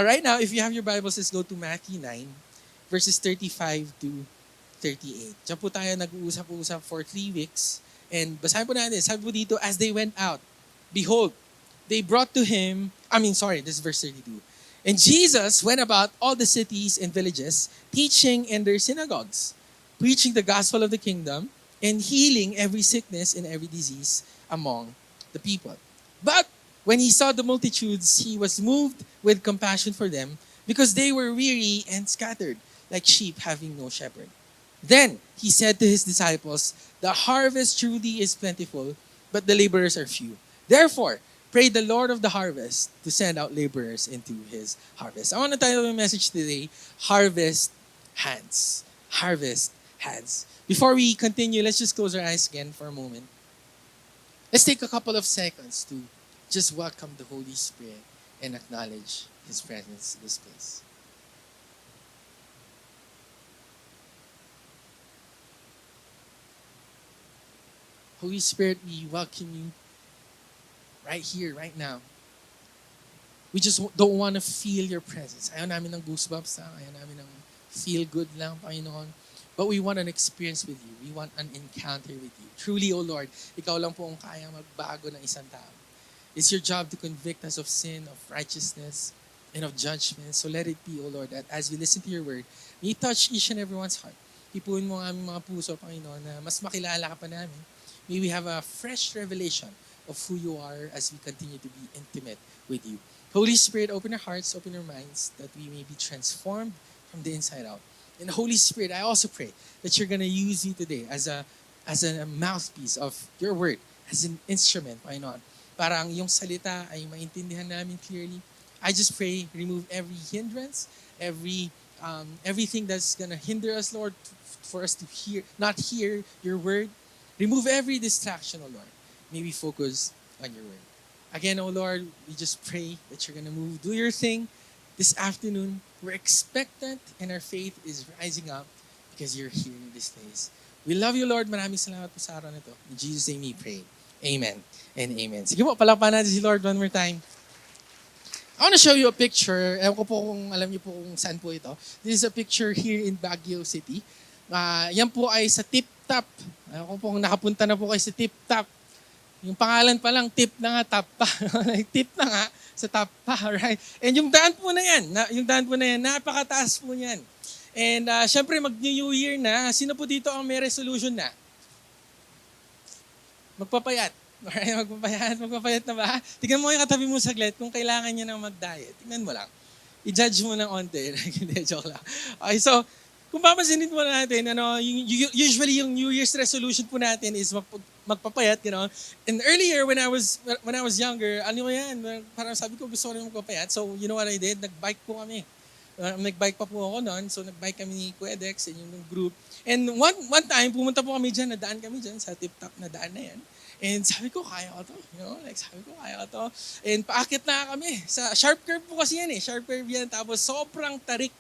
Right now, if you have your Bibles, let's go to Matthew 9, verses 35 to 38. Diyan po tayo nag-uusap-usap for 3 weeks. And basahin po natin, sabi po dito, as they went out, behold, they brought to him, this is verse 32. And Jesus went about all the cities and villages, teaching in their synagogues, preaching the gospel of the kingdom, and healing every sickness and every disease among the people. But when he saw the multitudes, he was moved with compassion for them, because they were weary and scattered, like sheep having no shepherd. Then he said to his disciples, the harvest truly is plentiful, but the laborers are few. Therefore, pray the Lord of the harvest to send out laborers into his harvest. I want to title my message today, Harvest Hands. Harvest Hands. Before we continue, let's just close our eyes again for a moment. Let's take a couple of seconds to just welcome the Holy Spirit and acknowledge his presence in this place. Holy Spirit, we welcome you right here, right now. We just don't want to feel your presence. Ayaw namin ng goosebumps lang. Ayaw namin ng feel good lang, Panginoon. But we want an experience with you. We want an encounter with you. Truly, O Lord, ikaw lang po ang kayang magbago ng isang tao. It's your job to convict us of sin, of righteousness, and of judgment. So let it be, O Lord, that as we listen to your word, may you touch each and everyone's heart. Ipuin mo ang aming mga puso, Panginoon, na mas makilala ka pa namin. May we have a fresh revelation of who you are as we continue to be intimate with you. Holy Spirit, open our hearts, open our minds, that we may be transformed from the inside out. And Holy Spirit, I also pray that you're going to use me today as a mouthpiece of your word, as an instrument, Panginoon. Para ang iyong salita ay maintindihan namin clearly. I just pray, remove every hindrance, everything that's going to hinder us, Lord, for us to not hear your word. Remove every distraction, O Lord. May we focus on your word. Again, O Lord, we just pray that you're going to move, do your thing this afternoon. We're expectant and our faith is rising up because you're here in this place. We love you, Lord. Maraming salamat po sa araw na ito. In Jesus' name we pray. Amen and amen. Sige po, palakpakan natin si Lord one more time. I want to show you a picture. Ewan ko po kung alam niyo po kung saan po ito. This is a picture here in Baguio City. Yan po ay sa Tip Top. Ewan ko po kung nakapunta na po kayo sa Tip Top. Yung pangalan pa lang, tip na nga, top pa. Tip na nga, sa top pa, right? And yung daan po na yan, napakataas po niyan. And syempre, mag-New Year na, sino po dito ang may resolution na? Magpapayat. Alright, magpapayat na ba? Tignan mo yung katabi mo saglit kung kailangan niya nang mag-diet. Tignan mo lang. I-judge mo ng onte. Hindi, joke lang. Okay, so, kung papansinin po natin, usually yung New Year's resolution po natin is magpapayat, And earlier, when I was younger, ano yan, parang sabi ko gusto ko rin magpapayat. So, you know what I did? Nag-bike po kami. Nag-bike pa po ako noon. So, nag-bike kami ni Quedex and yung group. And one time, pumunta po kami dyan, nadaan kami dyan sa tip-top na daan na yan. And sabi ko, kaya ko to. Kaya ko to. And paakit na kami. Sa sharp curve po kasi yan eh. Sharp curve yan. Tapos sobrang tarik.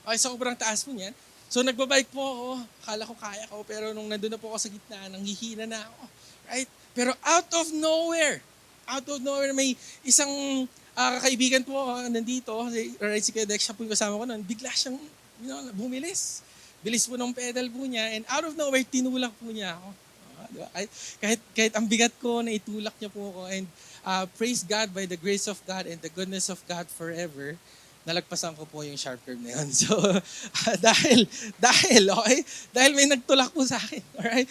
Okay, sobrang taas po niyan. So nagbabike po ako, akala ko kaya ko, pero nung nandun na po ako sa gitna, nanghihina na ako. Right? Pero out of nowhere, may isang kaibigan po nandito, right, si Kedex, siya po yung kasama ko noon, bigla siyang bumilis. Bilis po ng pedal po niya, and out of nowhere, tinulak po niya ako. Diba? Kahit ang bigat ko, naitulak niya po ako, and praise God by the grace of God and the goodness of God forever, nalagpasan ko po yung sharp curve na yun. So, dahil may nagtulak po sa akin. Alright?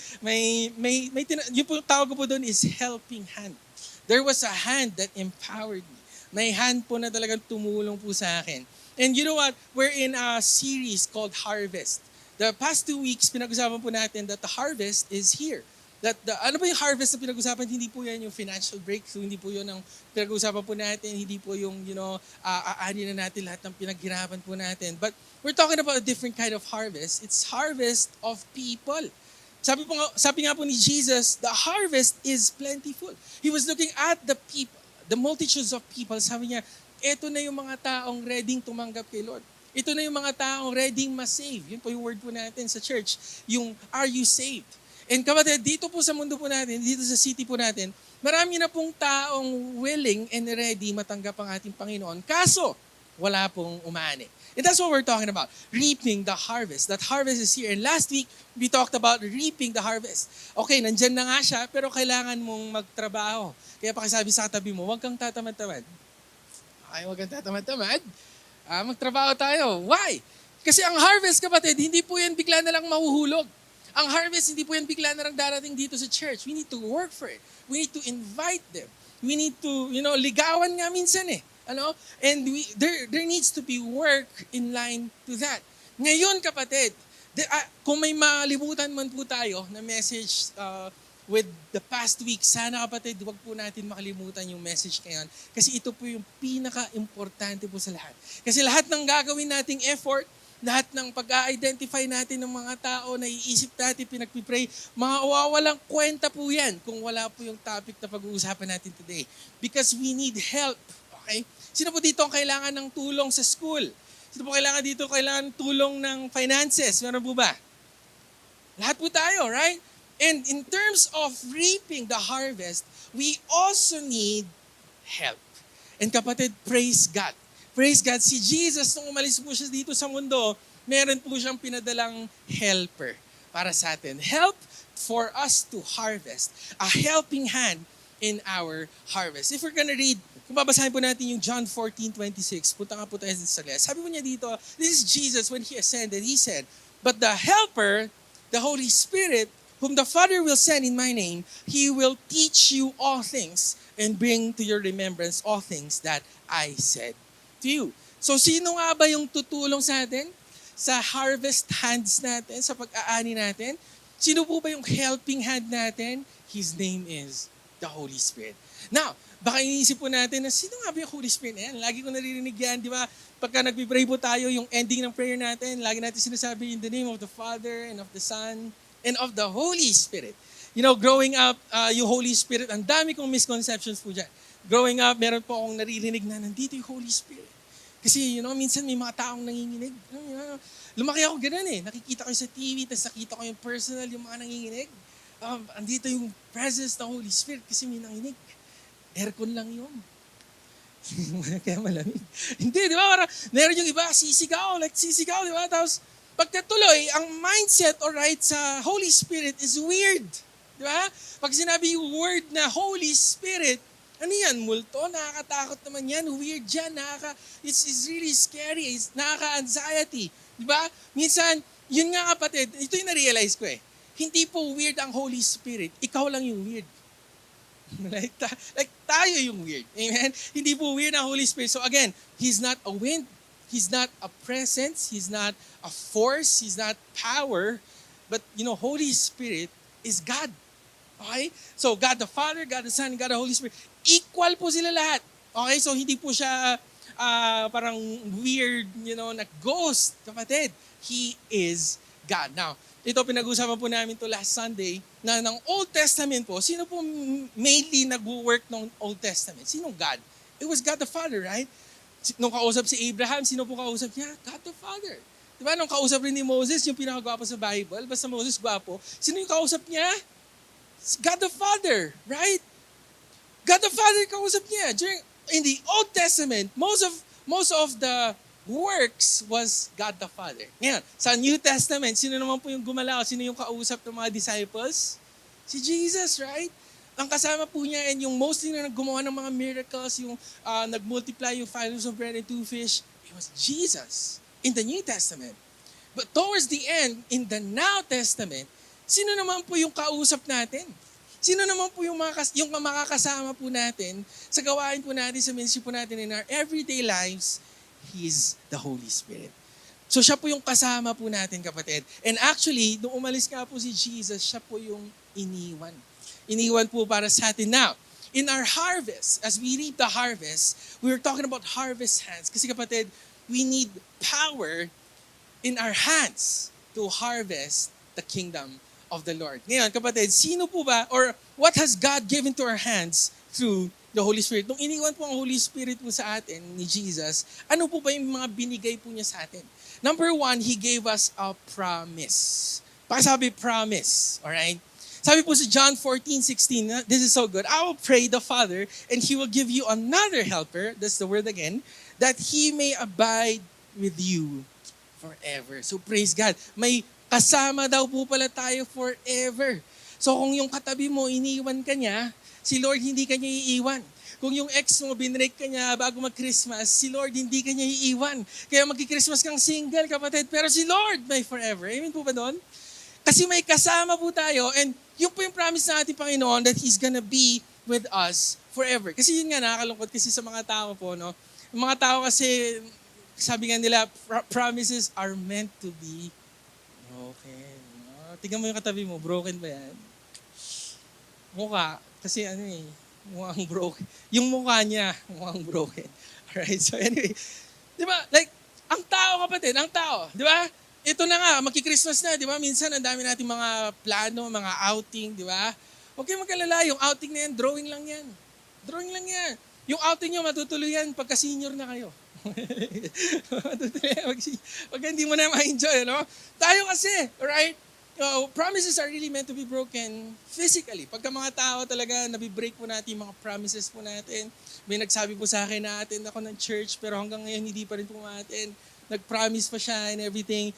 Yung po tawag ko po doon is helping hand. There was a hand that empowered me. May hand po na talagang tumulong po sa akin. And you know what? We're in a series called Harvest. The past 2 weeks, pinag-usapan po natin that the harvest is here. Ano ba yung harvest na pinag-usapan? Hindi po yan yung financial breakthrough, hindi po yun ang pinag-usapan po natin, hindi po yung, aanin na natin lahat ng pinaghirapan po natin. But we're talking about a different kind of harvest. It's harvest of people. Sabi nga po ni Jesus, the harvest is plentiful. He was looking at the people, the multitudes of people. Sabi niya, eto na yung mga taong ready tumanggap kay Lord. Ito na yung mga taong ready ma-save. Yun po yung word po natin sa church. Yung, are you saved? And kapatid, dito po sa mundo po natin, dito sa city po natin, marami na pong taong willing and ready matanggap ang ating Panginoon. Kaso, wala pong umaani. And that's what we're talking about, reaping the harvest. That harvest is here. And last week, we talked about reaping the harvest. Okay, nandyan na nga siya, pero kailangan mong magtrabaho. Kaya pakisabi sa katabi mo, huwag kang tatamad-tamad. Okay, huwag kang tatamad-tamad. Magtrabaho tayo. Why? Kasi ang harvest, kapatid, hindi po yan bigla na lang mahuhulog. Ang harvest, hindi po yan bigla na lang darating dito sa church. We need to work for it. We need to invite them. We need to, ligawan nga minsan eh. And there needs to be work in line to that. Ngayon, kapatid, kung may malimutan man po tayo na message with the past week, sana kapatid, wag po natin makalimutan yung message ngayon. Kasi ito po yung pinaka-importante po sa lahat. Kasi lahat ng gagawin nating effort, lahat ng pag-identify natin ng mga tao na iisip natin, pinagpipray, mawawalang kwenta po yan kung wala po yung topic na pag-uusapan natin today. Because we need help. Okay? Sino po dito ang kailangan ng tulong sa school? Sino po kailangan ng tulong ng finances? Meron po ba? Lahat po tayo, right? And in terms of reaping the harvest, we also need help. And kapatid, praise God. Praise God, si Jesus, nung umalis po siya dito sa mundo, meron po siyang pinadalang helper para sa atin. Help for us to harvest. A helping hand in our harvest. If we're gonna read, kung babasahin po natin yung John 14:26, punta nga po tayo sa list. Sabi po niya dito, this is Jesus when He ascended. He said, but the helper, the Holy Spirit, whom the Father will send in my name, He will teach you all things and bring to your remembrance all things that I said to you. So sino nga ba yung tutulong sa atin? Sa harvest hands natin, sa pag-aani natin? Sino po ba yung helping hand natin? His name is the Holy Spirit. Now, baka iniisip po natin na sino nga ba yung Holy Spirit na yan? Lagi ko naririnig yan, di ba? Pagka nagpipray po tayo, yung ending ng prayer natin, lagi natin sinasabi in the name of the Father and of the Son and of the Holy Spirit. Growing up, yung Holy Spirit, ang dami kong misconceptions po dyan. Growing up, meron po akong naririnig na nandito yung Holy Spirit. Kasi, minsan may mga taong nanginginig. Lumaki ako ganun eh. Nakikita ko sa TV, tapos nakita ko yung personal, yung mga nanginginig. Andito yung presence ng Holy Spirit kasi may nanginig. Aircon lang yun. Kaya malamig. Hindi, di ba? Parang, meron yung iba, sisigaw, di ba? Tapos, pagkatuloy, ang mindset, alright, sa Holy Spirit is weird. Di ba? Pag sinabi yung word na Holy Spirit, ano yan? Multo? Nakakatakot naman yan. Weird yan. It's really scary. It's nakaka-anxiety. Di ba? Minsan, yun nga kapatid, ito yung na-realize ko eh. Hindi po weird ang Holy Spirit. Ikaw lang yung weird. like tayo yung weird. Amen? Hindi po weird ang Holy Spirit. So again, He's not a wind. He's not a presence. He's not a force. He's not power. But, Holy Spirit is God. Okay? So, God the Father, God the Son, God the Holy Spirit. Equal po sila lahat. Okay? So, hindi po siya parang weird, na ghost. Kapatid, He is God. Now, ito pinag-usapan po namin to last Sunday na ng Old Testament po, sino po mainly nag-work ng Old Testament? Sinong God? It was God the Father, right? Nung kausap si Abraham, sino po kausap niya? God the Father. Diba? Nung kausap rin ni Moses, yung pinakagwapo sa Bible, basta Moses gwapo, sino yung kausap niya? God the Father, right? God the Father kausap niya. In the Old Testament, most of the works was God the Father. Ngayon, sa New Testament, sino naman po yung gumalaw? Sino yung kausap ng mga disciples? Si Jesus, right? Ang kasama po niya and yung mostly na gumawa ng mga miracles, yung nag-multiply yung 5 loaves of bread and 2 fish, it was Jesus in the New Testament. But towards the end, in the New Testament, sino naman po yung kausap natin? Sino naman po yung makakasama po natin sa gawain po natin, sa ministry po natin in our everyday lives? He's the Holy Spirit. So siya po yung kasama po natin, kapatid. And actually, nung umalis nga po si Jesus, siya po yung iniwan. Iniwan po para sa atin. Now, in our harvest, as we reap the harvest, we were talking about harvest hands. Kasi kapatid, we need power in our hands to harvest the kingdom of the Lord. Ngayon, kapatid, sino po ba, or what has God given to our hands through the Holy Spirit? Nung iniwan po ang Holy Spirit po sa atin, ni Jesus, ano po ba yung mga binigay po niya sa atin? Number 1, He gave us a promise. Pakisabi, promise. Alright? Sabi po sa John 14:16, this is so good. I will pray the Father, and He will give you another helper, that's the word again, that He may abide with you forever. So praise God. May kasama daw po pala tayo forever. So kung yung katabi mo, iniwan ka niya, si Lord hindi ka niya iiwan. Kung yung ex mo, binrake ka niya bago mag-Christmas, si Lord hindi ka niya iiwan. Kaya mag-Christmas kang single, kapatid. Pero si Lord may forever. Amen po ba doon? Kasi may kasama po tayo, and yun po yung promise na ating Panginoon that He's gonna be with us forever. Kasi yun nga, nakakalungkot kasi sa mga tao po, no? Yung mga tao kasi, sabi nga nila, promises are meant to be broken. No? Tingnan mo yung katabi mo, broken ba yan? Mukha, kasi mukhang broken. Yung mukha niya, mukhang broken. Alright, so anyway, di ba, like, ang tao kapatid, ang tao, di ba? Ito na nga, magki-Christmas na, di ba? Minsan, ang dami nating mga plano, mga outing, di ba? Huwag kayong magkalala, yung outing na yan, drawing lang yan. Drawing lang yan. Yung outing nyo, matutuloy yan pagka senior na kayo. Matutuloy yan pagka hindi mo na ma-enjoy, no? Tayo kasi, right? Promises are really meant to be broken physically. Pagka mga tao talaga, nabibreak po natin mga promises po natin. May nagsabi po sa akin na attend ako ng church, pero hanggang ngayon hindi pa rin po ma-attend. Nag-promise pa siya and everything.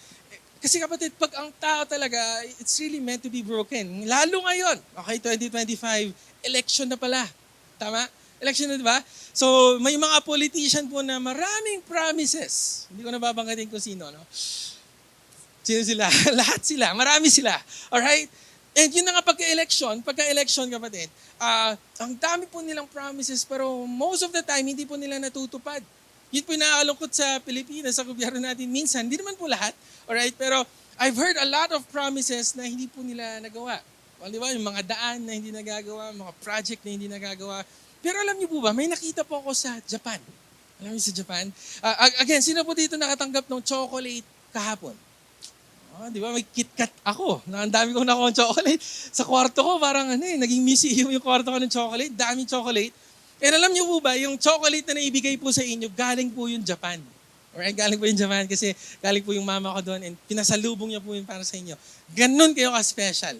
Kasi kapatid, pag ang tao talaga, it's really meant to be broken. Lalo ngayon, okay, 2025, election na pala. Tama? Election na, di ba? So, may mga politician po na maraming promises. Hindi ko nababanggatin kung sino, no? Sino sila? Lahat sila. Marami sila. Alright? And yun na nga pagka-election kapatid, ang dami po nilang promises pero most of the time, hindi po nila natutupad. Yun po yung nakakalungkot sa Pilipinas, sa gobyerno natin minsan. Hindi naman po lahat. Alright? Pero I've heard a lot of promises na hindi po nila nagawa. Well, di ba? Yung mga daan na hindi nagagawa, mga project na hindi nagagawa. Pero alam niyo po ba, may nakita po ako sa Japan. Alam niyo sa Japan? Again, sino po dito nakatanggap ng chocolate kahapon? Di ba? May KitKat ako. Ang dami kong nakuha ng chocolate. Sa kwarto ko, parang naging museum yung kwarto ko ng chocolate. Daming chocolate. And alam niyo po ba, yung chocolate na naibigay po sa inyo, galing po yung Japan. Alright? Galing po yung Japan kasi galing po yung mama ko doon and pinasalubong niya po yun para sa inyo. Ganun kayo ka-special.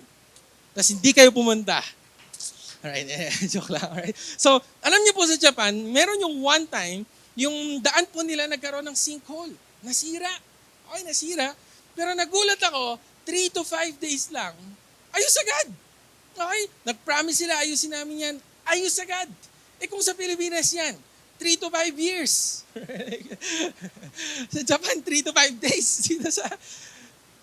Tapos hindi kayo pumunta. Alright, joke lang. Alright? So, alam niyo po sa Japan, meron yung one time, yung daan po nila nagkaroon ng sinkhole. Nasira. Okay, nasira. Pero nagulat ako, 3 to 5 days lang, ayos agad. Okay? Nag-promise sila, ayusin namin yan. Ayos agad. Kung sa Pilipinas yan, 3 to 5 years. Sa Japan, 3 to 5 days. Dito sa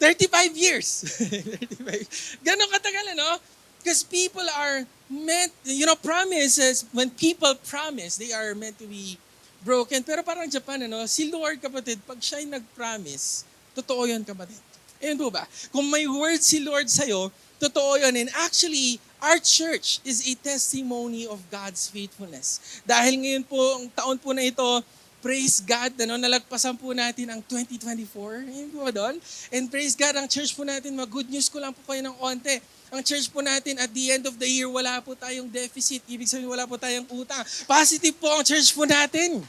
35 years. 35. Ganon katagal, no? Because people are meant, promises, when people promise, they are meant to be broken. Pero parang Japan, si Lord, kapatid, pag siya'y nag-promise, totoo yun, kapatid. Ayun po ba? Kung may word si Lord sa'yo, totoo yun. And actually, our church is a testimony of God's faithfulness. Dahil ngayon po, ang taon po na ito, praise God, nalagpasan po natin ang 2024. Ayun po ba doon? And praise God, ang church po natin, good news ko lang po kayo ng onte. Ang church po natin, at the end of the year, wala po tayong deficit. Ibig sabihin, wala po tayong utang. Positive po ang church po natin.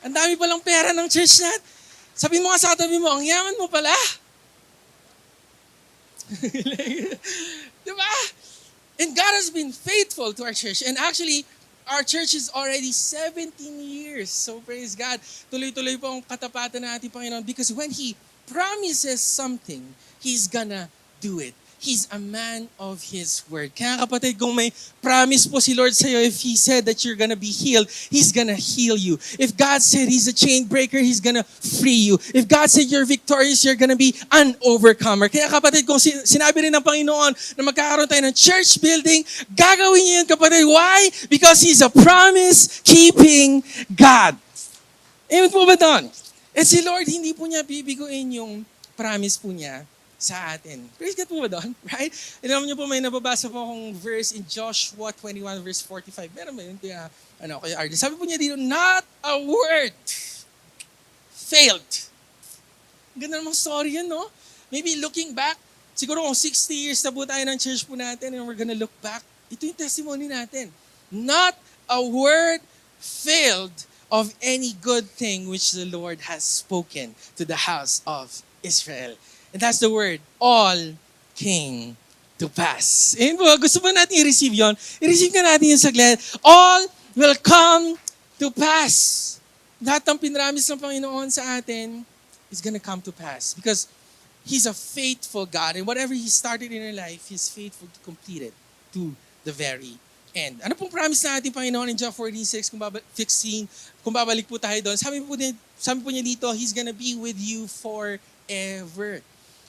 Ang dami palang pera ng church natin. Sabi mo nga sa katabi mo, ang yaman mo pala. Diba? And God has been faithful to our church. And actually, our church is already 17 years. So praise God. Tuloy-tuloy po ang katapatan ng ating Panginoon because when He promises something, He's gonna do it. He's a man of His word. Kaya kapatid, kung may promise po si Lord sa'yo, if He said that you're gonna be healed, He's gonna heal you. If God said He's a chain breaker, He's gonna free you. If God said you're victorious, you're gonna be an overcomer. Kaya kapatid, kung sinabi rin ng Panginoon na magkakaroon tayo ng church building, gagawin niyo yun kapatid. Why? Because He's a promise-keeping God. Amen po ba doon? And si Lord, hindi po niya bibiguin yung promise po niya sa atin. Praise God po ba doon? Right? Alam niyo po, may nababasa po akong verse in Joshua 21 verse 45. Meron ba yun? Kaya Arden. Sabi po niya dito, not a word failed. Ganda namang story yan, no? Maybe looking back, siguro kung 60 years na po tayo ng church po natin and we're gonna look back, ito yung testimony natin. Not a word failed of any good thing which the Lord has spoken to the house of Israel. And that's the word, all came to pass. And gusto ba natin i-receive yun? I-receive ka natin yung saglit. All will come to pass. lahat ng pinramis ng Panginoon sa atin is gonna come to pass. Because He's a faithful God. And whatever He started in our life, He's faithful to complete it to the very end. Ano pong promise na ating Panginoon in John 14:16, kung babalik po tayo doon, sabi po niya dito, He's gonna be with you forever.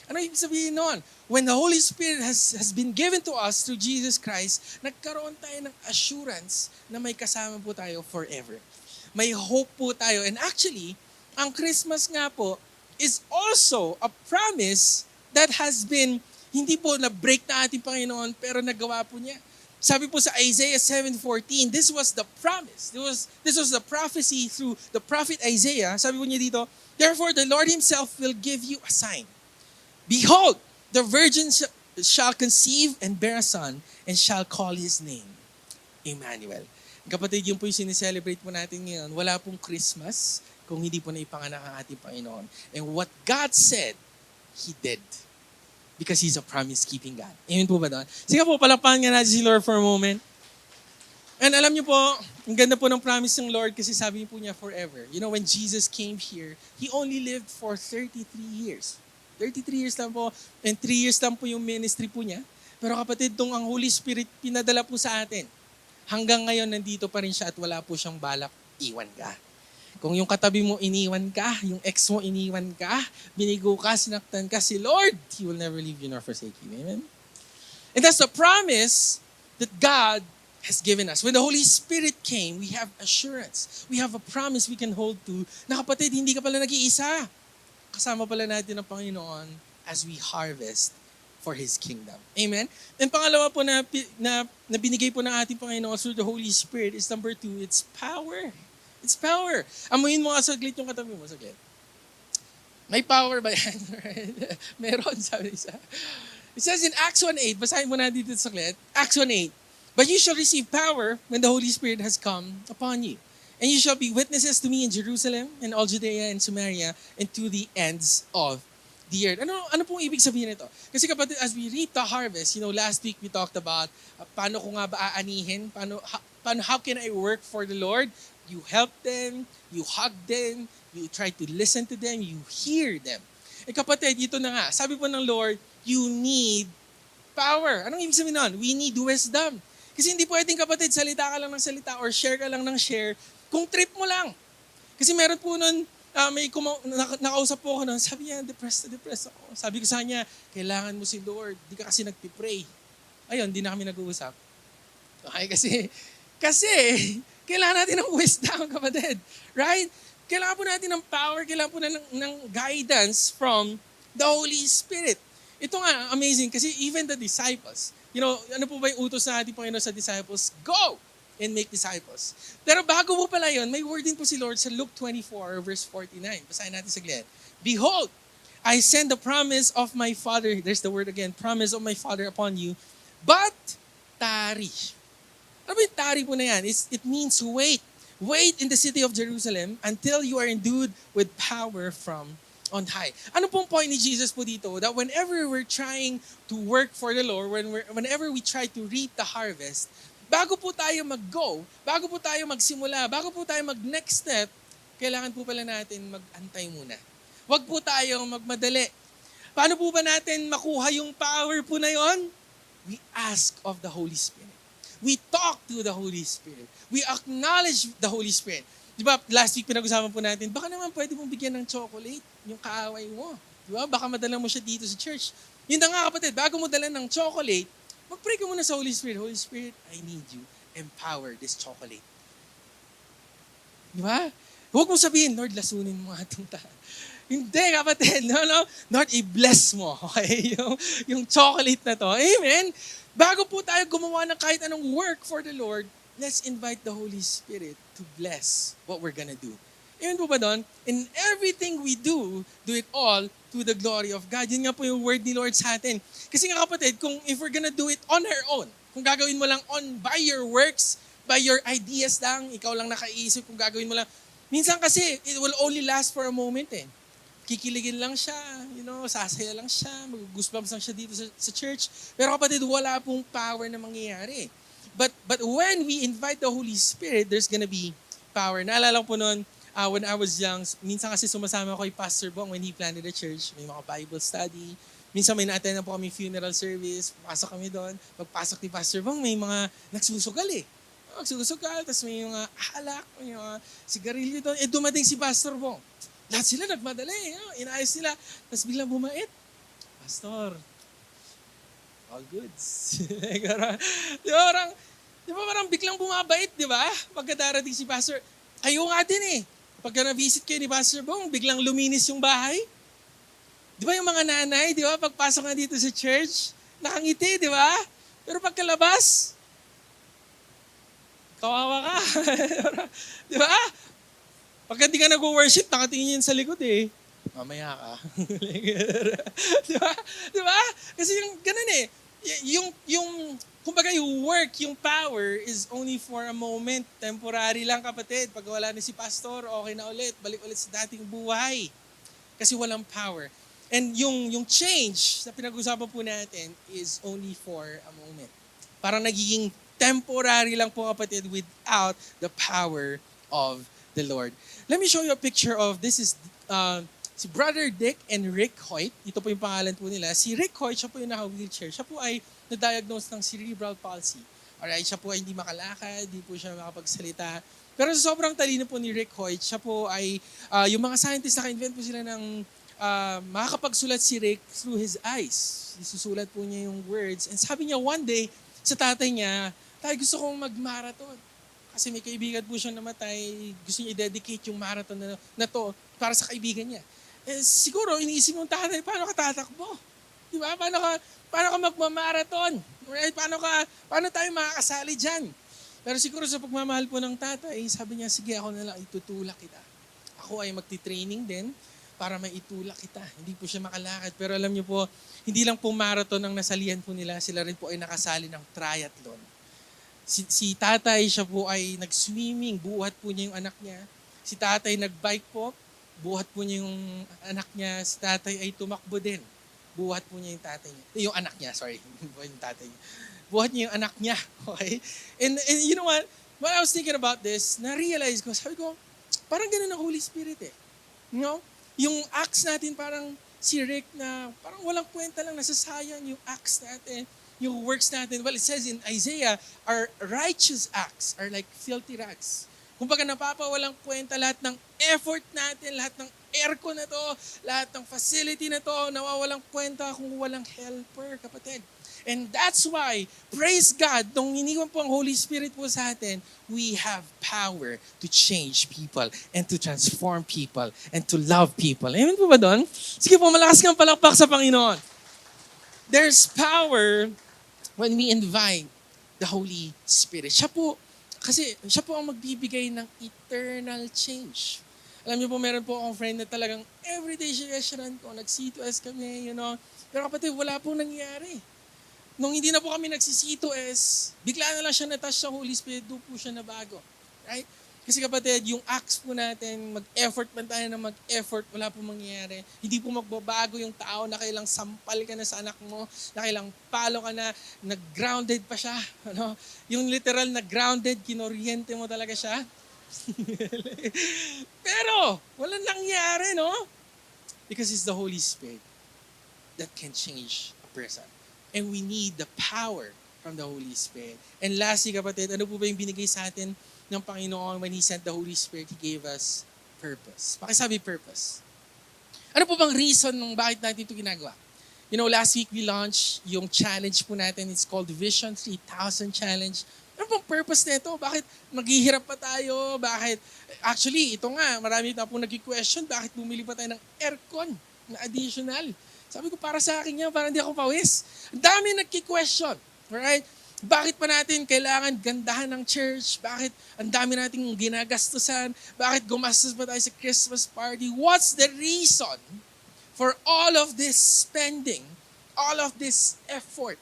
Ano ibig sabihin nun? When the Holy Spirit has been given to us through Jesus Christ, nagkaroon tayo ng assurance na may kasama po tayo forever. May hope po tayo. And actually, ang Christmas nga po is also a promise that has been, hindi po na-break na ating Panginoon, pero nagawa po niya. Sabi po sa Isaiah 7:14, this was the promise. This was the prophecy through the prophet Isaiah. Sabi po niya dito, therefore the Lord Himself will give you a sign. Behold, the virgin shall conceive and bear a son, and shall call His name Emmanuel. Kapatid, yun po yung sineselebrate po natin ngayon. Wala pong Christmas kung hindi po na ipanganak ang ating Panginoon. And what God said, He did. Because He's a promise-keeping God. Amen po ba doon? Sige po, palapahan nga natin si Lord for a moment. And alam niyo po, ang ganda po ng promise ng Lord kasi sabi po niya forever. You know, when Jesus came here, He only lived for 33 years. 33 years lang po, and 3 years lang po yung ministry po niya. Pero kapatid, itong ang Holy Spirit pinadala po sa atin. Hanggang ngayon, nandito pa rin siya at wala po siyang balak, iwan ka. Kung yung katabi mo iniwan ka, yung ex mo iniwan ka, binigo ka, sinaktan ka, si Lord, He will never leave you nor forsake you. Amen? And that's the promise that God has given us. When the Holy Spirit came, we have assurance. We have a promise we can hold to na kapatid, hindi ka pala nag-iisa. Kasama pala natin ang Panginoon as we harvest for His kingdom. Amen? And pangalawa po na binigay po ng ating Panginoon through the Holy Spirit is number 2, it's power. It's power. Amuhin mo nga saglit yung katabi mo, saglit. May power ba yan? Meron, sabi isa. It says in Acts 1:8, basahin mo na dito saglit. Acts 1:8, but you shall receive power when the Holy Spirit has come upon you. And you shall be witnesses to me in Jerusalem and all Judea and Samaria and to the ends of the earth. Ano pong ibig sabihin nito? Kasi kapatid, as we reap the harvest, you know, last week we talked about paano ko nga ba aanihin? How can I work for the Lord? You help them, you hug them, you try to listen to them, you hear them. Eh kapatid, ito na nga. Sabi po ng Lord, you need power. Anong ibig sabihin nun? We need wisdom. Kasi hindi pwedeng kapatid, salita ka lang ng salita or share ka lang ng share kung trip mo lang. Kasi meron po nun, nakausap po ako nun, sabi niya, depressed ako. Sabi ko sa kanya, kailangan mo si Lord, di ka kasi nagpipray. Ayun, di na kami nag-uusap. Okay, kasi, kailangan natin ng wisdom, kapatid. Right? Kailangan po natin ng power, kailangan po ng guidance from the Holy Spirit. Ito nga, amazing, kasi even the disciples, you know, ano po ba yung utos na ating Panginoon sa disciples? Go and make disciples. Pero bago po pala yun, may word din po si Lord sa Luke 24, verse 49. Basahin natin saglit. Behold, I send the promise of my Father, there's the word again, promise of my Father upon you, but tarry. Ano ba yung tarry po na yan? It means wait. Wait in the city of Jerusalem until you are endued with power from on high. Ano pong point ni Jesus po dito? That whenever we're trying to work for the Lord, whenever we try to reap the harvest, bago po tayo mag-go, bago po tayo magsimula, bago po tayo mag-next step, kailangan po pala natin mag-antay muna. Huwag po tayong magmadali. Paano po ba natin makuha yung power po na yon? We ask of the Holy Spirit. We talk to the Holy Spirit. We acknowledge the Holy Spirit. Di ba, last week pinag-usapan po natin, baka naman pwede mong bigyan ng chocolate yung kaaway mo. Di ba? Baka madala mo siya dito sa church. Yun na nga kapatid, bago mo dala ng chocolate, mag-pray ka muna sa Holy Spirit. Holy Spirit, I need you. Empower this chocolate. Di ba? Huwag mo sabihin, Lord, lasunin mo atong Hindi, kapatid. No. Lord, i-bless mo. Okay? Yung chocolate na to. Amen? Bago po tayo gumawa ng kahit anong work for the Lord, let's invite the Holy Spirit to bless what we're gonna do. Amen po ba doon? In everything we do it all to the glory of God. Yun nga po yung word ni Lord sa atin. Kasi nga kapatid, if we're gonna do it on our own, kung gagawin mo lang by your works, by your ideas lang, ikaw lang nakaisip kung gagawin mo lang, minsan kasi, it will only last for a moment eh. Kikiligin lang siya, sasaya lang siya, mag-goosebumps lang siya dito sa church. Pero kapatid, wala pong power na mangyayari. But when we invite the Holy Spirit, there's gonna be power. Naalala ko po noon, when I was young, minsan kasi sumasama ako kay Pastor Bong when he planted a church. May mga Bible study. Minsan may na-attend na po kami funeral service. Pasok kami doon. Pagpasok ni Pastor Bong, may mga nagsusugal eh. Nagsusugal, tapos may mga alak, may mga sigarilyo doon. Dumating si Pastor Bong. Lahat sila nagmadali. Inayos nila. Tapos biglang bumait. Pastor, all goods. Di ba parang biglang bumabait, di ba? Pagka darating si Pastor, kayo nga din eh. Pagka na-visit kayo ni Pastor Bong, biglang luminis yung bahay. Di ba yung mga nanay, di ba, pagpasok nga dito sa church, nakangiti, di ba? Pero pagkalabas, kawawa ka. Di ba? Pagka di ka nag-worship, nakatingin yun sa likod eh. Mamaya ka. Di ba? Di ba? Kasi yung ganun eh. Kumbaga yung work, yung power is only for a moment. Temporary lang kapatid. Pag wala na si pastor, okay na ulit. Balik ulit sa dating buhay. Kasi walang power. And yung change na pinag-usapan po natin is only for a moment. Parang nagiging temporary lang po kapatid without the power of the Lord. Let me show you a picture of, this is si Brother Dick and Rick Hoyt. Ito po yung pangalan po nila. Si Rick Hoyt, siya po yung naka-wheelchair. Siya po ay na-diagnose ng cerebral palsy. Alright, siya po ay hindi makalakad, hindi po siya makapagsalita. Pero sa sobrang talino po ni Rick Hoyt, siya po ay, yung mga scientists naka-invent po sila ng makakapagsulat si Rick through his eyes. Isusulat po niya yung words. And sabi niya one day, sa tatay niya, tay, gusto kong mag-marathon. Kasi may kaibigan po siyang namatay, gusto niya i-dedicate yung marathon na to para sa kaibigan niya. Eh, siguro, iniisip ng tatay, paano ka tatakbo? Di ba? Paano ka magmamarathon? Right? Paano tayo makakasali dyan? Pero siguro sa pagmamahal po ng tatay, sabi niya, sige, ako na lang, itutulak kita. Ako ay magti-training din para maitulak kita. Hindi po siya makalakad. Pero alam niyo po, hindi lang po marathon ang nasalihan po nila, sila rin po ay nakasali ng triathlon. Si tatay, siya po ay nag-swimming, buhat po niya yung anak niya. Si tatay nag-bike po, buhat po niya yung anak niya. Si tatay ay tumakbo din, buhat po niya yung tatay niya. Yung anak niya, sorry, yung tatay niya. Buhat niya yung anak niya, okay? And you know what? When I was thinking about this, na-realize ko, sabi ko, parang ganun ang Holy Spirit eh. You know? Yung acts natin parang si Rick na parang walang kwenta lang, nasasayang yung acts natin, yung works natin. Well, it says in Isaiah, our righteous acts are like filthy rags. Kumbaga napapawalang kwenta lahat ng effort natin, lahat ng aircon na to, lahat ng facility na to, nawawalang kwenta kung walang helper, kapatid. And that's why, praise God, nung iniwan po ang Holy Spirit po sa atin, we have power to change people and to transform people and to love people. Amen po ba doon? Sige po, malakas kang palakpak sa Panginoon. There's power when we invite the Holy Spirit. Siya po ang magbibigay ng eternal change. Alam niyo po, meron po akong friend na talagang everyday siya ko, nag-C2S kami, you know. Pero kapatid, wala pong nangyari. Nung hindi na po kami nagsi-C2S, bigla na lang siya na-touch sa Holy Spirit, doon po siya na bago. Right? Kasi kapatid, yung acts po natin, mag-effort man tayo na mag-effort, wala po mangyayari. Hindi po magbabago yung tao na kailang sampal ka na sa anak mo, na kailang palo ka na, nag-grounded pa siya. Ano? Yung literal na grounded, kinoriente mo talaga siya. Pero, walang nangyari, no? Because it's the Holy Spirit that can change a person. And we need the power from the Holy Spirit. And lastly, kapatid, ano po ba yung binigay sa atin ng Panginoon when He sent the Holy Spirit? He gave us purpose. Pakisabi purpose. Ano po bang reason ng bakit natin ito ginagawa? You know, last week we launched yung challenge po natin. It's called Vision 3000 Challenge. Ano pong purpose nito? Bakit maghihirap pa tayo? Bakit? Actually, ito nga, marami na po nag-question, bakit bumili pa tayo ng aircon na additional? Sabi ko, para sa akin yan, para hindi ako pawis. Ang dami nagki-question. Alright? Bakit pa natin kailangan gandahan ng church? Bakit ang dami nating ginagastusan? Bakit gumastos pa tayo sa Christmas party? What's the reason for all of this spending? All of this effort?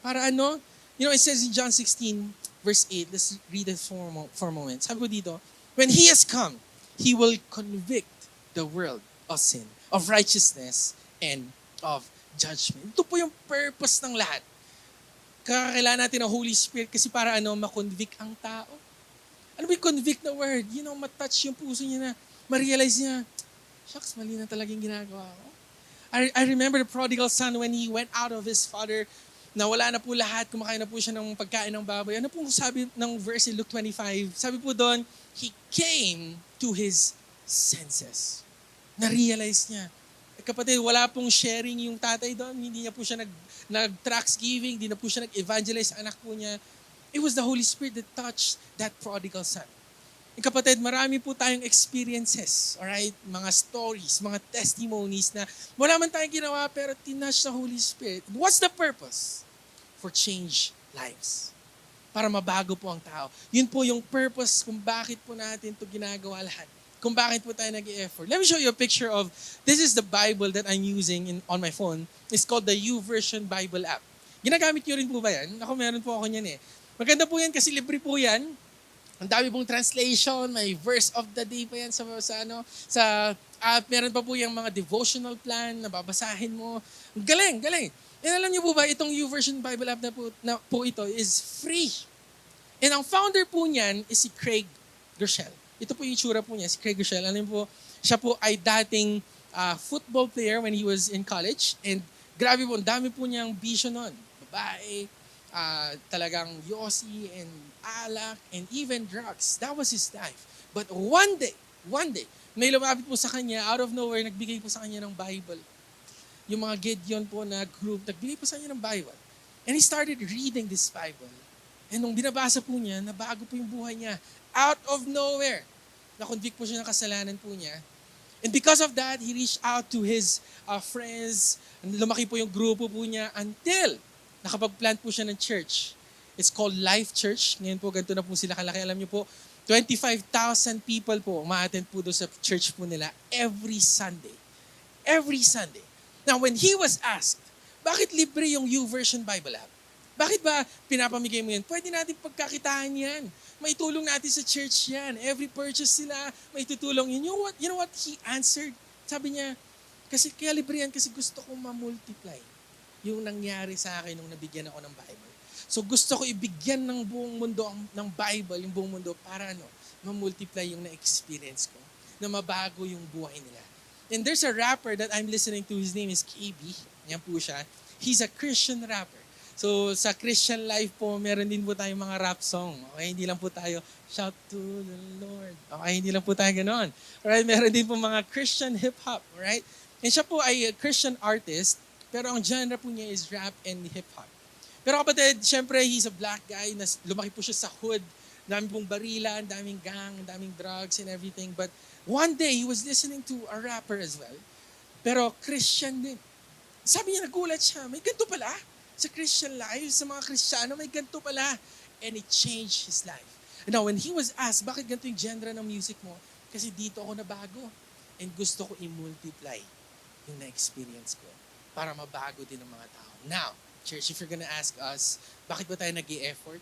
Para ano? You know, it says in John 16, verse 8, let's read it for a moment. Sabi ko dito, when He has come, He will convict the world of sin, of righteousness, and of judgment. Ito po yung purpose ng lahat. Kakailangan natin ng Holy Spirit kasi para ano, makonvict ang tao. Ano ba yung convict na word? Matouch yung puso niya na ma-realize niya, shucks, mali na talagang ginagawa ko. I remember the prodigal son when he went out of his father, na wala na po lahat, kumakain na po siya ng pagkain ng baboy. Ano po sabi ng verse in Luke 25? Sabi po doon, he came to his senses. Na-realize niya. Kapatid, wala pong sharing yung tatay doon. Hindi niya po siya nag-tracts giving, hindi na po siya nag-evangelize anak po niya. It was the Holy Spirit that touched that prodigal son. Kapatid, marami po tayong experiences, alright? Mga stories, mga testimonies na wala man tayong ginawa pero tinouch sa Holy Spirit. What's the purpose? For change lives. Para mabago po ang tao. Yun po yung purpose kung bakit po natin ito ginagawa lahat. Kung bakit po tayo nag-i-effort. Let me show you a picture of, this is the Bible that I'm using on my phone. It's called the YouVersion Bible app. Ginagamit nyo rin po ba yan? Ako meron po ako niyan eh. Maganda po yan kasi libre po yan. Ang dami pong translation, may verse of the day pa yan sa app. Meron pa po yung mga devotional plan na babasahin mo. Galing. And alam niyo po ba, itong YouVersion Bible app na po ito is free. And ang founder po niyan is si Craig Groeschel. Ito po yung itsura po niya, si Craig Groeschel. Alam niyo po, siya po ay dating football player when he was in college. And grabe po, ang dami po niyang vision nun. Babae, talagang yosi and alak and even drugs. That was his life. But one day, may lumapit po sa kanya, out of nowhere, nagbigay po sa kanya ng Bible. Yung mga Gideon po na group, nagbigay po sa kanya ng Bible. And he started reading this Bible. And nung binabasa po niya, nabago po yung buhay niya. Out of nowhere, na-convict po siya ng kasalanan po niya. And because of that, he reached out to his friends. Lumaki po yung grupo po niya until nakapag-plant po siya ng church. It's called Life Church. Ngayon po, ganito na po sila kalaki. Alam niyo po, 25,000 people po ma-attend po doon sa church po nila every Sunday. Every Sunday. Now, when he was asked, bakit libre yung YouVersion Bible app? Bakit ba pinapamigay mo yan? Pwede natin pagkakitaan yan. May tulong natin sa church yan. Every purchase sila, may tutulong yun. You know what he answered? Sabi niya, kasi kaya libre yan kasi gusto kong ma-multiply yung nangyari sa akin nung nabigyan ako ng Bible. So gusto ko ibigyan ng buong mundo ng Bible, yung buong mundo para ma-multiply yung na-experience ko, na mabago yung buhay nila. And there's a rapper that I'm listening to, his name is KB. Yan po siya. He's a Christian rapper. So sa Christian life po, meron din po tayong mga rap song. Okay, hindi lang po tayo shout to the Lord. Okay, hindi lang po tayo ganoon. Alright, meron din po mga Christian hip-hop. Alright? And siya po ay a Christian artist, pero ang genre po niya is rap and hip-hop. Pero kapatid, syempre, he's a black guy, lumaki po siya sa hood, daming pong barilan, daming gang, daming drugs and everything. But one day, he was listening to a rapper as well, pero Christian din. Sabi niya, nagulat siya, may ganito pala sa Christian life, sa mga Kristiyano, may ganito pala. And it changed his life. Now, when he was asked, bakit ganito yung genre ng music mo? Kasi dito ako nabago. And gusto ko i-multiply yung na-experience ko para mabago din ng mga tao. Now, church, if you're gonna ask us, bakit ba tayo nag-i-effort?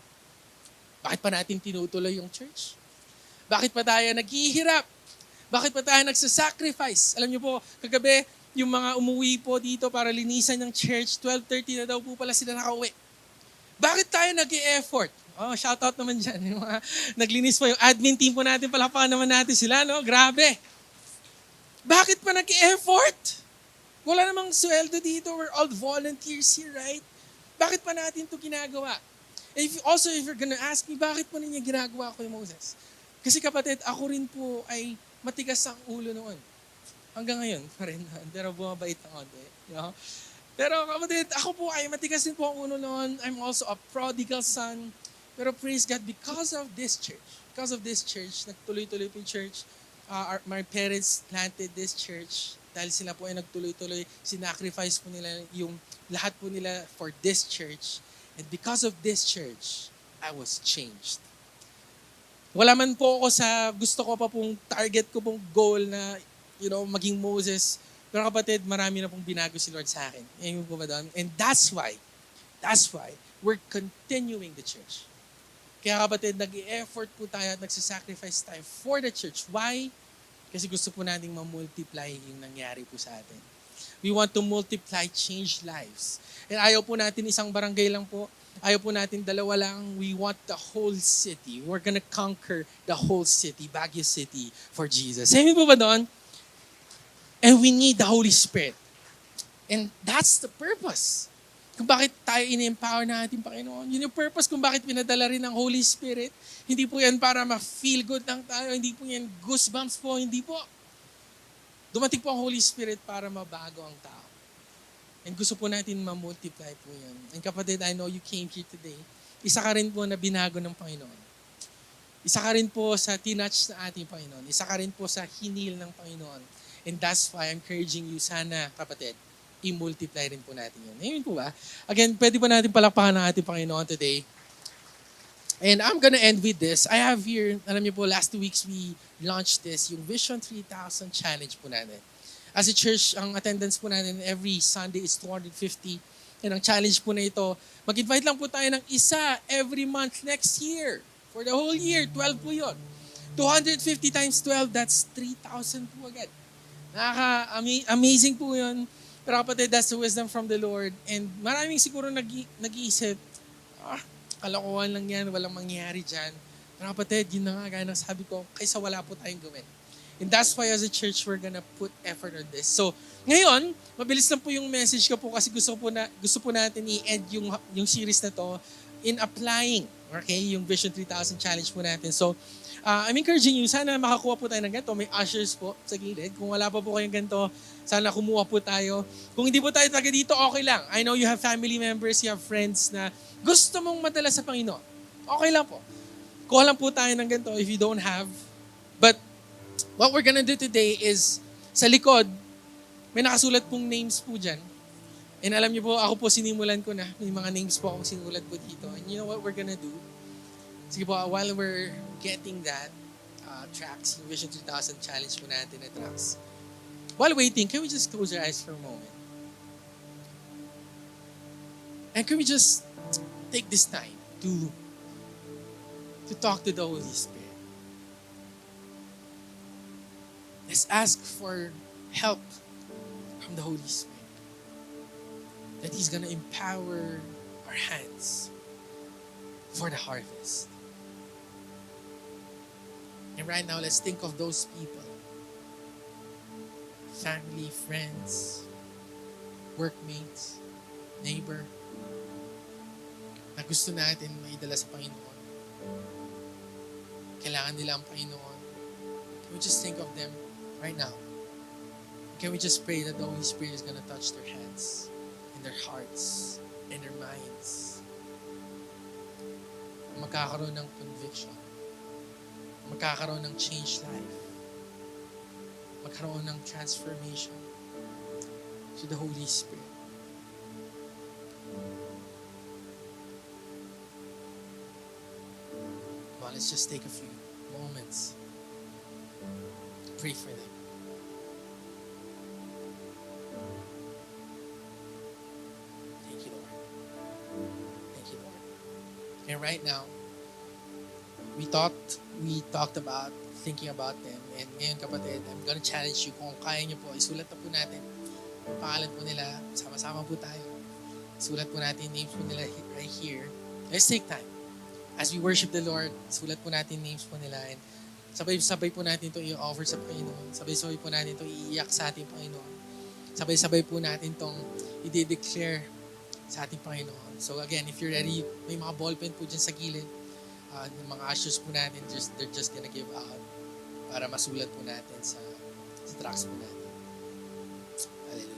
Bakit pa natin tinutuloy yung church? Bakit pa tayo naghihirap? Bakit pa tayo nagsasacrifice? Alam niyo po, kagabi, yung mga umuwi po dito para linisan ng church, 12:30 na daw po pala sila nakauwi. Bakit tayo nag-i-effort? Oh, shout out naman dyan. Yung mga naglinis po, yung admin team po natin, palapakan naman natin sila, no? Grabe. Bakit pa nag-i-effort? Wala namang sweldo dito. We're all volunteers here, right? Bakit pa natin ito ginagawa? If you're gonna ask me, bakit pa ninyo ginagawa ko yung Moses? Kasi kapatid, ako rin po ay matigas ang ulo noon. Hanggang ngayon pa rin. Pero bumabait ng konti. You know? Pero kapatid, ako po ay matigas din po ang ulo noon. I'm also a prodigal son. Pero praise God, because of this church, nagtuloy-tuloy po yung church. My parents planted this church. Dahil sila po ay nagtuloy-tuloy, sinacrifice po nila yung lahat po nila for this church. And because of this church, I was changed. Wala man po ako sa gusto ko pa pong target ko pong goal na, maging Moses. Pero kapatid, marami na pong binago si Lord sa akin. Yan po ba doon? And that's why we're continuing the church. Kaya kapatid, nag-i-effort po tayo at nagsasacrifice tayo for the church. Why? Kasi gusto po nating ma-multiply yung nangyari po sa atin. We want to multiply, change lives. And ayaw po natin isang barangay lang po. Ayaw po natin dalawa lang. We want the whole city. We're gonna conquer the whole city, Baguio City, for Jesus. Amen po ba doon? And we need the Holy Spirit. And that's the purpose. Kung bakit tayo ini-empower na ating Panginoon. Yun yung purpose kung bakit pinadala rin ng Holy Spirit. Hindi po yan para ma-feel good lang tayo. Hindi po yan goosebumps po. Hindi po. Dumating po ang Holy Spirit para mabago ang tao. And gusto po natin ma-multiply po yan. And kapatid, I know you came here today. Isa ka rin po na binago ng Panginoon. Isa ka rin po sa tinatch na ating Panginoon. Isa ka rin po sa hinil ng Panginoon. And that's why I'm encouraging you, sana kapatid, i-multiply rin po natin yun. Amen po ba? Again, pwede ba natin palakpakan ng ating Panginoon today? And I'm gonna end with this. I have here, alam niyo po, last 2 weeks we launched this, yung Vision 3000 Challenge po natin. As a church, ang attendance po natin every Sunday is 250. And ang challenge po na ito, mag-invite lang po tayo ng isa every month next year. For the whole year, 12 po yun. 250 times 12, that's 3,000 po agad. Amazing po yun. Pero kapatid, that's the wisdom from the Lord. And maraming siguro nag-iisip, kalokohan lang yan, walang mangyayari dyan. Pero kapatid, yun na nga, gaya ng sabi ko, kaysa wala po tayong gawin. And that's why as a church, we're gonna put effort on this. So, ngayon, mabilis lang po yung message ko po kasi gusto po natin i-end yung series na to in applying, okay, yung Vision 3000 Challenge po natin. So, I'm encouraging you, sana makakuha po tayo ng ganito. May ushers po sa gilid. Kung wala pa po kayong ganito, sana kumuha po tayo. Kung hindi po tayo taga dito, okay lang. I know you have family members, you have friends na gusto mong madala sa Panginoon. Okay lang po. Kuha lang po tayo ng ganito if you don't have. But what we're gonna do today is, sa likod, may nakasulat pong names po dyan. And alam niyo po, ako po sinimulan ko na. May mga names po akong sinulat po dito. And you know what we're gonna do? Sige po, while we're getting that tracks, yung Vision 3000 Challenge po natin na tracks. While waiting, can we just close our eyes for a moment? And can we just take this time to talk to the Holy Spirit? Let's ask for help from the Holy Spirit. That He's gonna empower our hands for the harvest. And right now, let's think of those people. Family, friends, workmates, neighbor, na gusto natin maidala sa Panginoon. Kailangan nila ang Panginoon. Can we just think of them right now? Can we just pray that the Holy Spirit is gonna touch their hands, and their hearts, and their minds? Magkakaroon ng conviction. Magkakaroon ng change life. Magkaroon ng transformation to the Holy Spirit. Well, let's just take a few moments. Pray for them. Thank you, Lord. Thank you, Lord. And right now, we talked about thinking about them. And ngayon kapatid, I'm gonna challenge you kung kaya niyo po, isulat na po natin yung pangalan po nila, sama-sama po tayo. Isulat po natin yung names po nila right here. Let's take time. As we worship the Lord, sulat po natin names po nila and sabay-sabay po natin ito i-offer sa Panginoon. Sabay-sabay po natin ito iiyak sa ating Panginoon. Sabay-sabay po natin itong i-declare sa ating Panginoon. So again, if you're ready, may mga ballpen po dyan sa gilid. Yung mga ushers po natin, they're just gonna give out para masulat po natin sa tracks po natin. Hallelujah.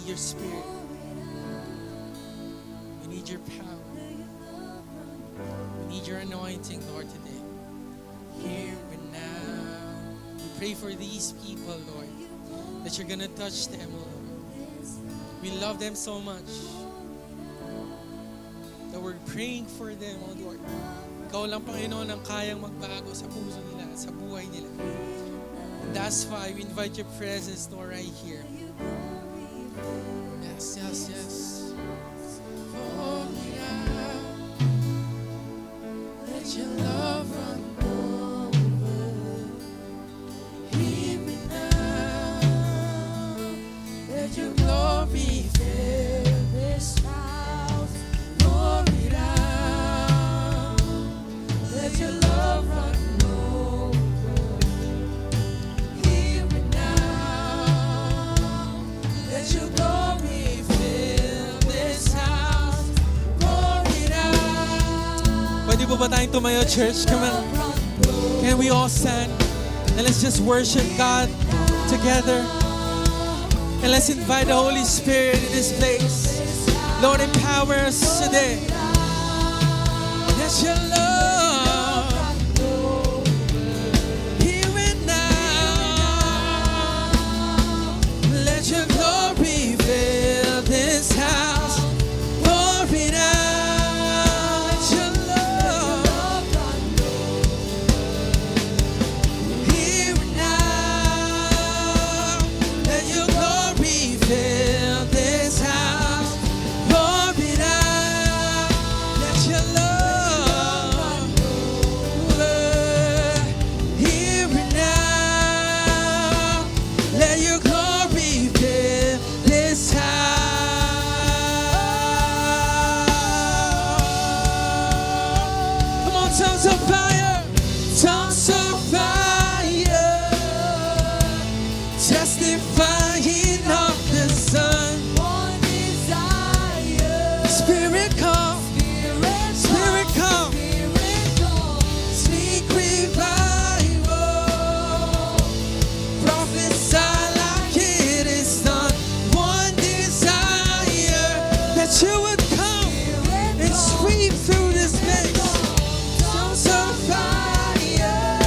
Your spirit. We need your power. We need your anointing, Lord, today. here and now. We pray for these people, Lord, that you're gonna touch them, Lord. We love them so much that we're praying for them, oh Lord. Ikaw lang, Panginoon, ang kayang magbago sa puso nila, sa buhay nila. And that's why we invite your presence, Lord, right here. Yes, yes, yes. Oh, yeah. Let your love run over here and now. Let your glory fill this house. Glory down. Let your love run over here and now. Let your glory fill this house. Glory down. Pwede po ba tayong tumayo, church? Come on. Can we all stand? And let's just worship God together. And let's invite the Holy Spirit in this place. Lord, empower us today. Let your love here and now. Let your glory fill this house. Glory now. Let your love here and now. Let your glory fill this house. Glory now. Let your love here and now. Let your glory fill this house. Come on, tongues of fire. Tongues of fire. Testifying of the Son. One desire. Spirit come. Spirit come. Speak revival. Prophesy like it is done. One desire. That you would come and sweep through this place. Tongues of fire.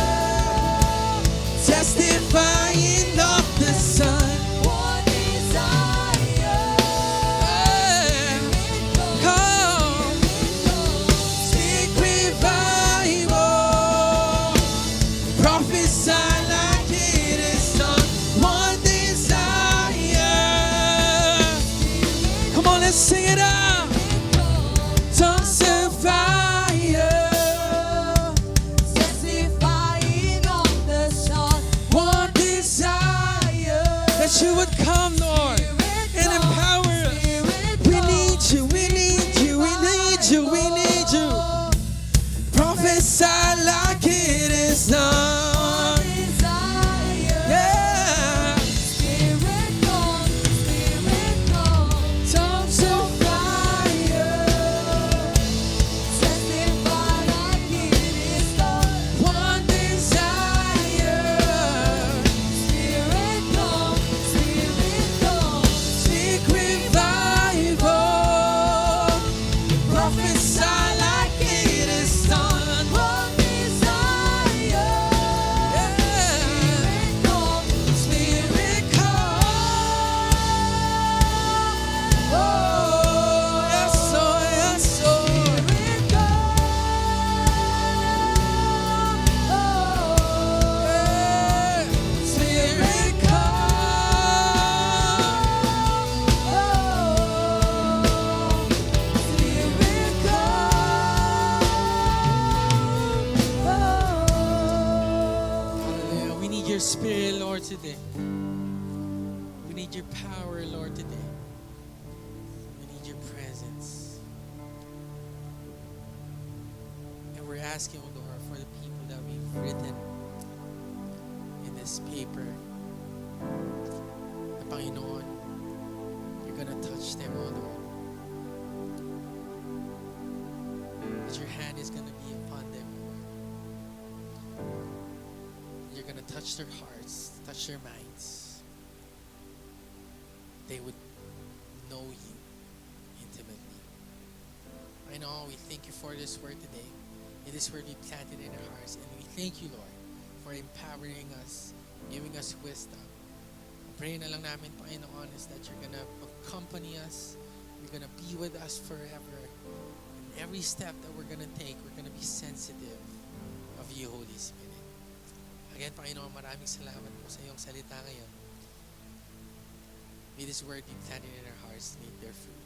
Testifying of the Son. One desire. Come. Speak revival. Prophesy like it is done. One desire. Come on, let's sing it out. Tongues of fire. Testifying of the Son. One desire. That you would come, Lord, and empower us. We need you, we need you, we need you, we need you. Prophesy like it is done. Yeah. Tongues of fire. One desire. Speak revival. Prophesy like it is done. One desire. Spirit come. Oh, yes, oh, yes, oh. Spirit Hallelujah. We need your spirit, Lord, today. We need your power, Lord, today. We need your presence. And we're asking, oh Lord, for the people that we've written in this paper. Na Panginoon, you're gonna touch them, oh Lord. That your hand is gonna be upon them, Lord. You're gonna touch their hearts, touch their minds. They would know you intimately. I know we thank you for this word today. In May this word be planted in our hearts. And we thank you, Lord, for empowering us, giving us wisdom. Pray na lang namin, Panginoon, is that you're gonna accompany us. You're gonna be with us forever. And every step that we're gonna take, we're gonna be sensitive of you, Holy Spirit. Again, Panginoon, maraming salamat po sa iyong salita ngayon. May this word be planted in our hearts, may it bear fruit.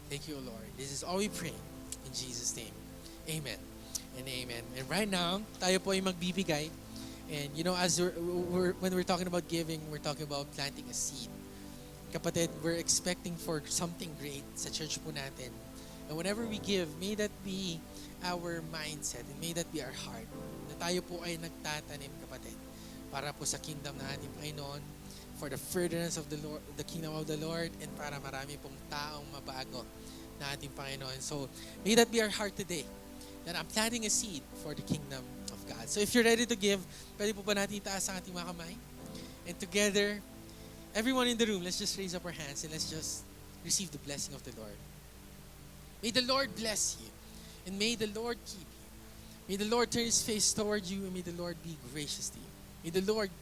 Thank you, O Lord. This is all we pray in Jesus' name. Amen and amen. And right now, tayo po ay magbibigay. And you know, as when we're talking about giving, we're talking about planting a seed. Kapatid, we're expecting for something great sa church po natin. And whenever we give, may that be our mindset and may that be our heart. Na tayo po ay nagtatanim, kapatid, para po sa kingdom na ating Panginoon, for the furtherance of the Lord, the kingdom of the Lord, and para marami pong taong mabago na ating Panginoon. So, may that be our heart today, that I'm planting a seed for the kingdom of God. So, if you're ready to give, pwede po ba natin itaas ang ating mga kamay? And together, everyone in the room, let's just raise up our hands and let's just receive the blessing of the Lord. May the Lord bless you, and may the Lord keep you. May the Lord turn His face toward you, and may the Lord be gracious to you. May the Lord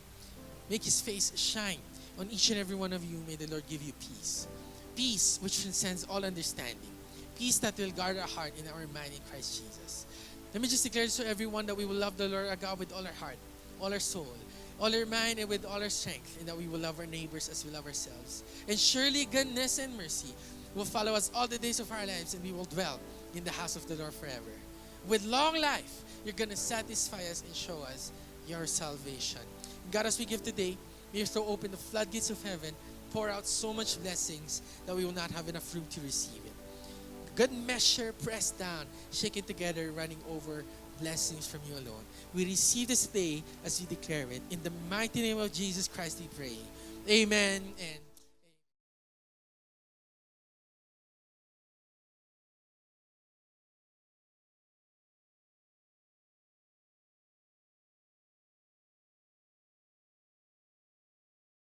make His face shine on each and every one of you. May the Lord give you peace. Peace which transcends all understanding. Peace that will guard our heart and our mind in Christ Jesus. Let me just declare to everyone that we will love the Lord our God with all our heart, all our soul, all our mind, and with all our strength, and that we will love our neighbors as we love ourselves. And surely goodness and mercy will follow us all the days of our lives, and we will dwell in the house of the Lord forever. With long life, you're going to satisfy us and show us your salvation. God, as we give today, may you throw open the floodgates of heaven, pour out so much blessings that we will not have enough room to receive it. Good measure, pressed down, shaken together, running over, blessings from you alone. We receive this day as we declare it. In the mighty name of Jesus Christ we pray. Amen and